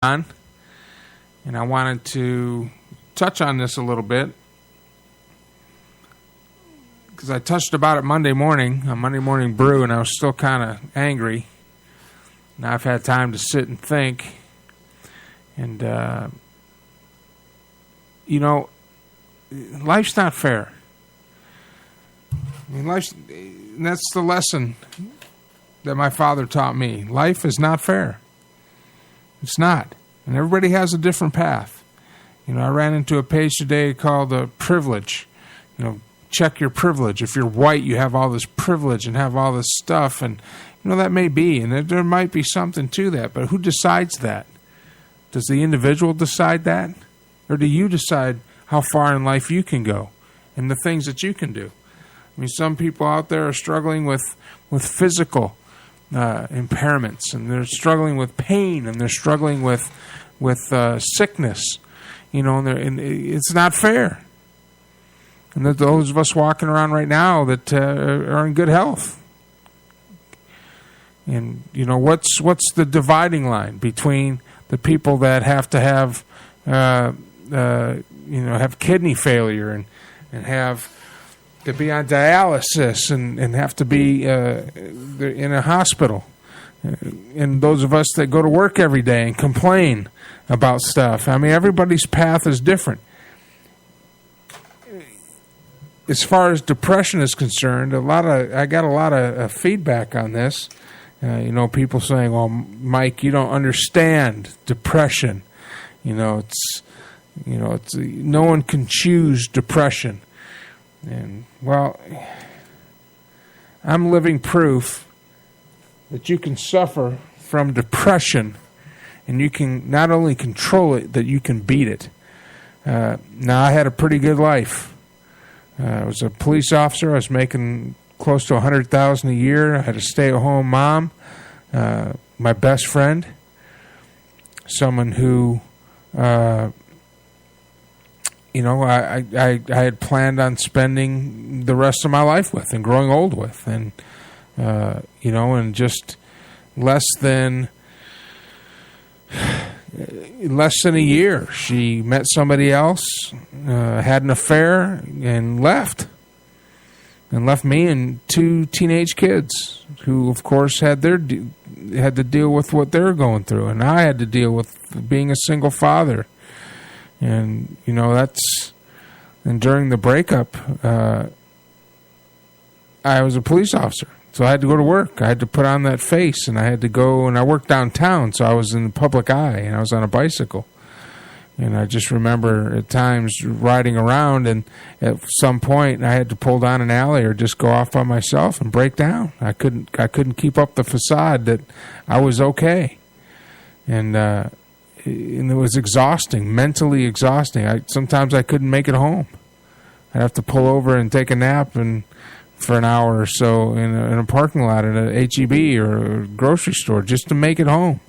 on, and I wanted to touch on this a little bit because I touched about it Monday morning, on Monday Morning Brew, and I was still kind of angry. Now I've had time to sit and think, and life's not fair. I mean, that's the lesson that my father taught me. Life is not fair. It's not. And everybody has a different path. I ran into a page today called Privilege. Check your privilege. If you're white, you have all this privilege and have all this stuff. And, that may be. And there might be something to that. But who decides that? Does the individual decide that? Or do you decide how far in life you can go and the things that you can do? I mean, some people out there are struggling with physical impairments, and they're struggling with pain, and they're struggling with sickness, and it's not fair. And that those of us walking around right now that are in good health, and what's the dividing line between the people that have to have have kidney failure and have to be on dialysis and have to be in a hospital. And those of us that go to work every day and complain about stuff. I mean, everybody's path is different. As far as depression is concerned, I got a lot of feedback on this. People saying, "Well, Mike, you don't understand depression. It's no one can choose depression." And, well, I'm living proof that you can suffer from depression, and you can not only control it, that you can beat it. Now, I had a pretty good life. I was a police officer. I was making close to $100,000 a year. I had a stay-at-home mom, my best friend, someone who I had planned on spending the rest of my life with and growing old with. And, in just less than a year, she met somebody else, had an affair, and left. And left me and two teenage kids who, of course, had to deal with what they were going through. And I had to deal with being a single father. And, and during the breakup, I was a police officer. So I had to go to work. I had to put on that face, and I had to go, and I worked downtown, so I was in the public eye, and I was on a bicycle. And I just remember at times riding around, and at some point I had to pull down an alley or just go off by myself and break down. I couldn't keep up the facade that I was okay. And it was exhausting, mentally exhausting. Sometimes I couldn't make it home. I'd have to pull over and take a nap for an hour or so in a parking lot at a HEB or a grocery store just to make it home,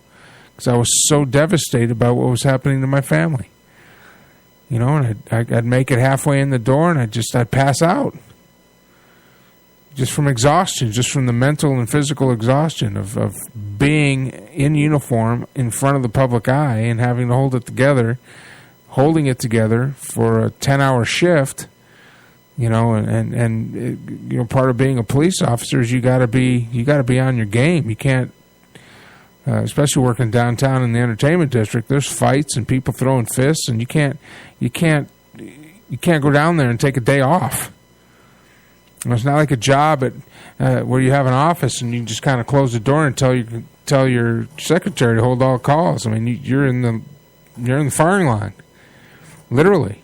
because I was so devastated about what was happening to my family. And I'd make it halfway in the door, and I'd pass out. Just from exhaustion, just from the mental and physical exhaustion of being in uniform in front of the public eye and having to holding it together for a 10-hour shift, and part of being a police officer is you got to be on your game. You can't, especially working downtown in the entertainment district. There's fights and people throwing fists, and you can't go down there and take a day off. It's not like a job where you have an office and you just kind of close the door and tell your secretary to hold all calls. I mean, you're in the firing line, literally.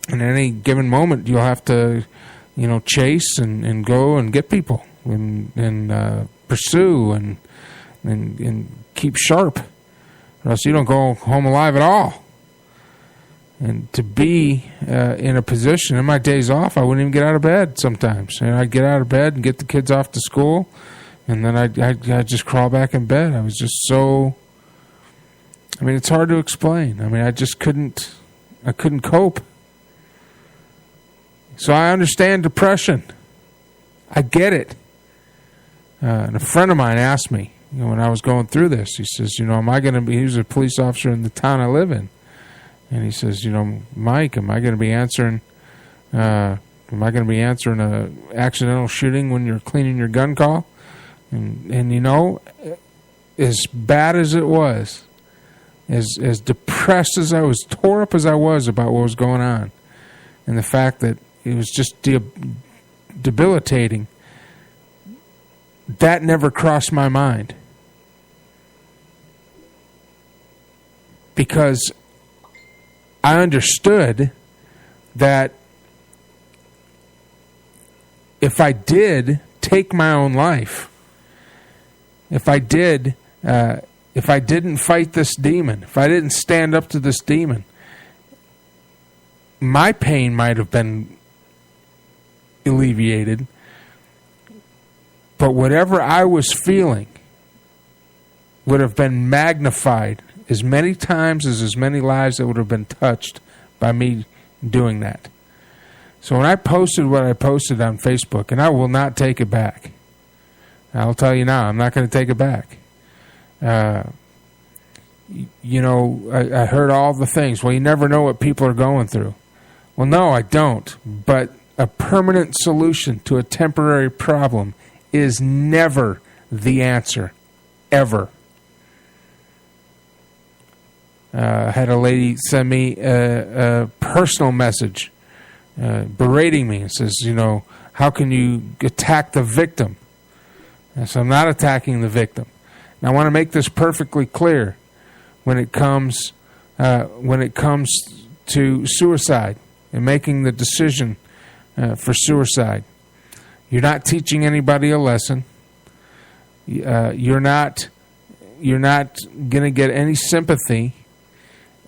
And at any given moment, you'll have to, chase and go and get people and pursue and keep sharp, or else you don't go home alive at all. And to be in a position, in my days off, I wouldn't even get out of bed sometimes. And I'd get out of bed and get the kids off to school, and then I'd just crawl back in bed. I was just so... I mean, it's hard to explain. I mean, I couldn't cope. So I understand depression. I get it. And a friend of mine asked me, when I was going through this. He says, am I going to be, he was a police officer in the town I live in. And he says, Mike, am I going to be answering a accidental shooting when you're cleaning your gun call? And as bad as it was, as depressed as I was, tore up as I was about what was going on, and the fact that it was just debilitating, that never crossed my mind. Because I understood that if I did take my own life, if I didn't fight this demon, if I didn't stand up to this demon, my pain might have been alleviated, but whatever I was feeling would have been magnified as many times as many lives that would have been touched by me doing that. So when I posted what I posted on Facebook, and I will not take it back. I'll tell you now, I'm not going to take it back. I heard all the things. Well, you never know what people are going through. Well, no, I don't. But a permanent solution to a temporary problem is never the answer, ever. I had a lady send me a personal message berating me and says, how can you attack the victim? And so I'm not attacking the victim. Now I want to make this perfectly clear when it comes to suicide and making the decision for suicide. You're not teaching anybody a lesson. You're not going to get any sympathy,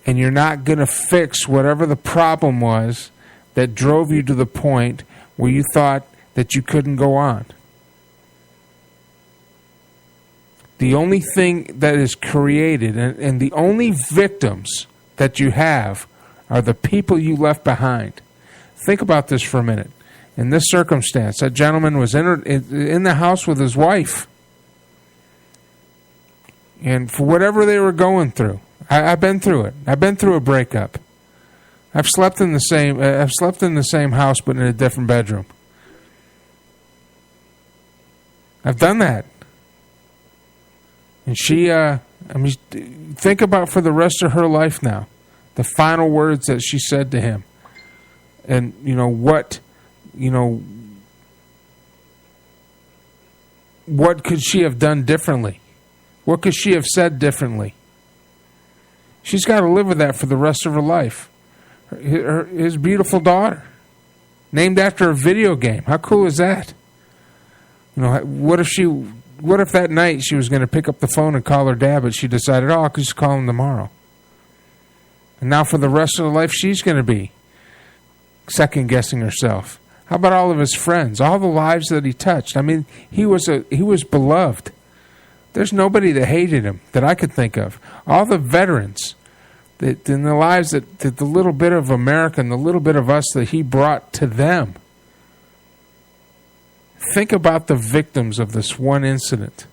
and you're not going to fix whatever the problem was that drove you to the point where you thought that you couldn't go on. The only thing that is created and the only victims that you have are the people you left behind. Think about this for a minute. In this circumstance, that gentleman was in the house with his wife. And for whatever they were going through, I've been through it. I've been through a breakup. I've slept in the same house but in a different bedroom. I've done that. And she, think about for the rest of her life now, the final words that she said to him. And, what could she have done differently? What could she have said differently? She's got to live with that for the rest of her life. His beautiful daughter, named after a video game. How cool is that? What if that night she was going to pick up the phone and call her dad, but she decided, I could just call him tomorrow. And now for the rest of her life, she's going to be second-guessing herself. How about all of his friends, all the lives that he touched? I mean, he was beloved. There's nobody that hated him that I could think of. All the veterans that in the lives that the little bit of America and the little bit of us that he brought to them. Think about the victims of this one incident.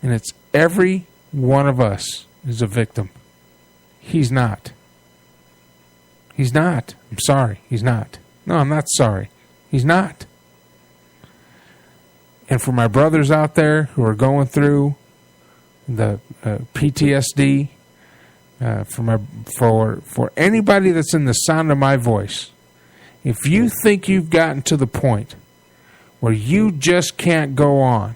And it's every one of us is a victim. He's not. He's not. I'm sorry. He's not. No, I'm not sorry. He's not. And for my brothers out there who are going through the PTSD, for anybody that's in the sound of my voice, if you think you've gotten to the point where you just can't go on,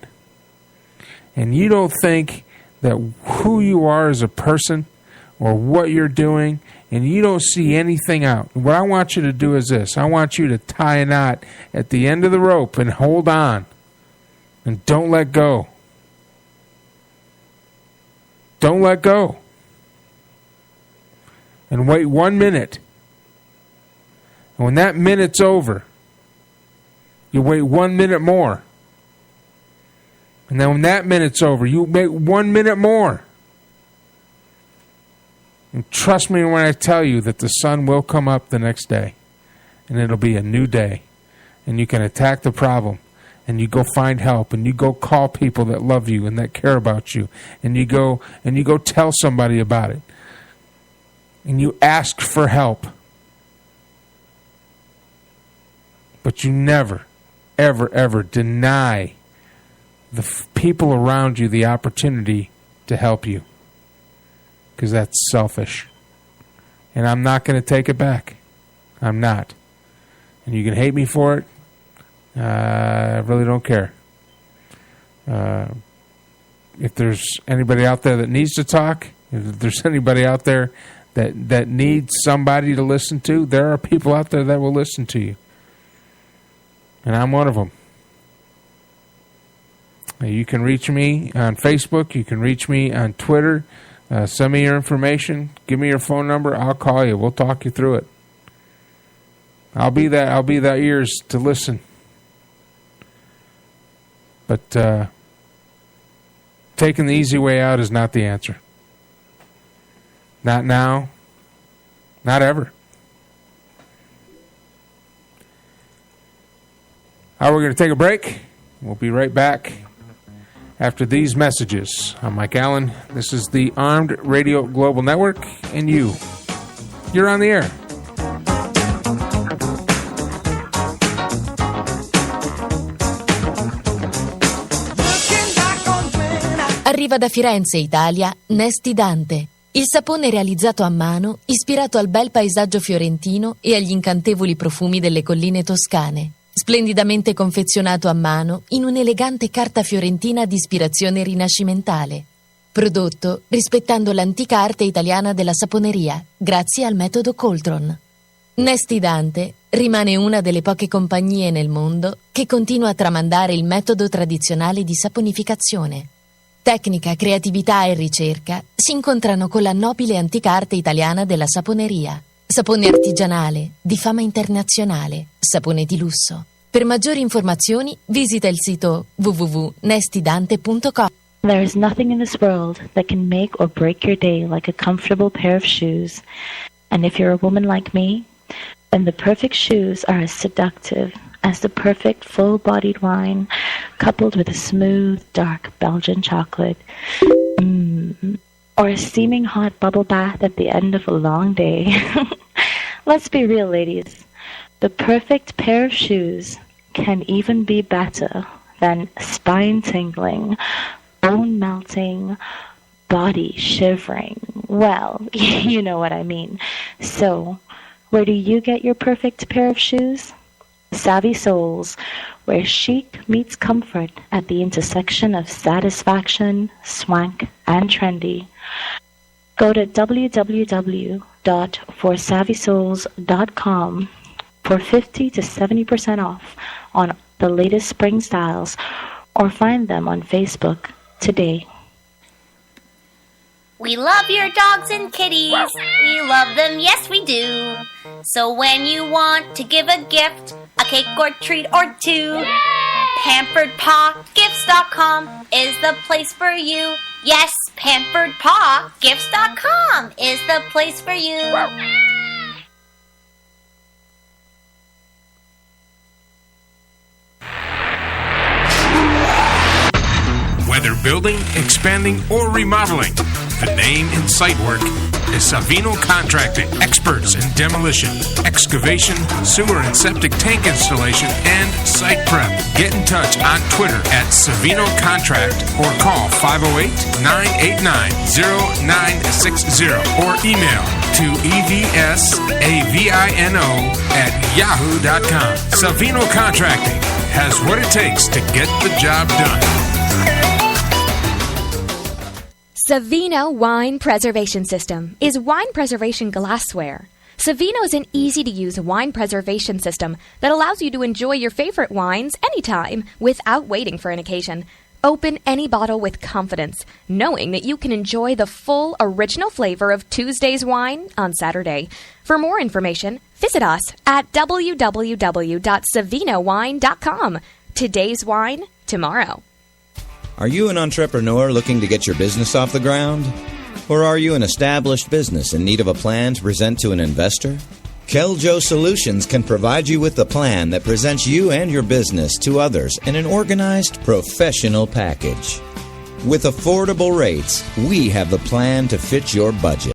and you don't think that who you are as a person or what you're doing, and you don't see anything out, what I want you to do is this. I want you to tie a knot at the end of the rope and hold on. And don't let go. Don't let go. And wait 1 minute. And when that minute's over, you wait 1 minute more. And then when that minute's over, you wait 1 minute more. And trust me when I tell you that the sun will come up the next day. And it'll be a new day. And you can attack the problem. and you go find help, and you go call people that love you and that care about you, and you go tell somebody about it, and you ask for help. But you never, ever, ever deny the people around you the opportunity to help you, because that's selfish. And I'm not going to take it back. I'm not. And you can hate me for it. I really don't care. If there's anybody out there that needs to talk, if there's anybody out there that needs somebody to listen to, there are people out there that will listen to you. And I'm one of them. You can reach me on Facebook. You can reach me on Twitter. Send me your information. Give me your phone number. I'll call you. We'll talk you through it. I'll be that ears to listen. But taking the easy way out is not the answer. Not now. Not ever. All right, we're going to take a break. We'll be right back after these messages. I'm Mike Allen. This is the Armed Radio Global Network, and you're on the air. Arriva da Firenze, Italia, Nesti Dante, il sapone realizzato a mano, ispirato al bel paesaggio fiorentino e agli incantevoli profumi delle colline toscane. Splendidamente confezionato a mano in un'elegante carta fiorentina di ispirazione rinascimentale. Prodotto rispettando l'antica arte italiana della saponeria, grazie al metodo Coltron. Nesti Dante rimane una delle poche compagnie nel mondo che continua a tramandare il metodo tradizionale di saponificazione. Tecnica, creatività e ricerca si incontrano con la nobile antica arte italiana della saponeria. Sapone artigianale, di fama internazionale, sapone di lusso. Per maggiori informazioni visita il sito www.nestidante.com. There is nothing in this world that can make or break your day like a comfortable pair of shoes. And if you're a woman like me, then the perfect shoes are as seductive as the perfect full-bodied wine coupled with a smooth, dark Belgian chocolate. Or a steaming hot bubble bath at the end of a long day. Let's be real, ladies. The perfect pair of shoes can even be better than spine-tingling, bone-melting, body-shivering. Well, you know what I mean. So, where do you get your perfect pair of shoes? Savvy Souls, where chic meets comfort at the intersection of satisfaction, swank, and trendy. Go to www.forsavvysouls.com for 50 to 70% off on the latest spring styles, or find them on Facebook today. We love your dogs and kitties. We love them, yes we do. So when you want to give a gift, a cake or treat or two, PamperedPawGifts.com is the place for you. Yes, PamperedPawGifts.com is the place for you. Whether building, expanding, or remodeling, the name in site work is Savino Contracting. Experts in demolition, excavation, sewer and septic tank installation, and site prep. Get in touch on Twitter at Savino Contract or call 508-989-0960 or email to evsavino@yahoo.com. Savino Contracting has what it takes to get the job done. Savino Wine Preservation System is wine preservation glassware. Savino is an easy-to-use wine preservation system that allows you to enjoy your favorite wines anytime without waiting for an occasion. Open any bottle with confidence, knowing that you can enjoy the full original flavor of Tuesday's wine on Saturday. For more information, visit us at www.savinowine.com. Today's wine, tomorrow. Are you an entrepreneur looking to get your business off the ground? Or are you an established business in need of a plan to present to an investor? Keljo Solutions can provide you with the plan that presents you and your business to others in an organized, professional package. With affordable rates, we have the plan to fit your budget.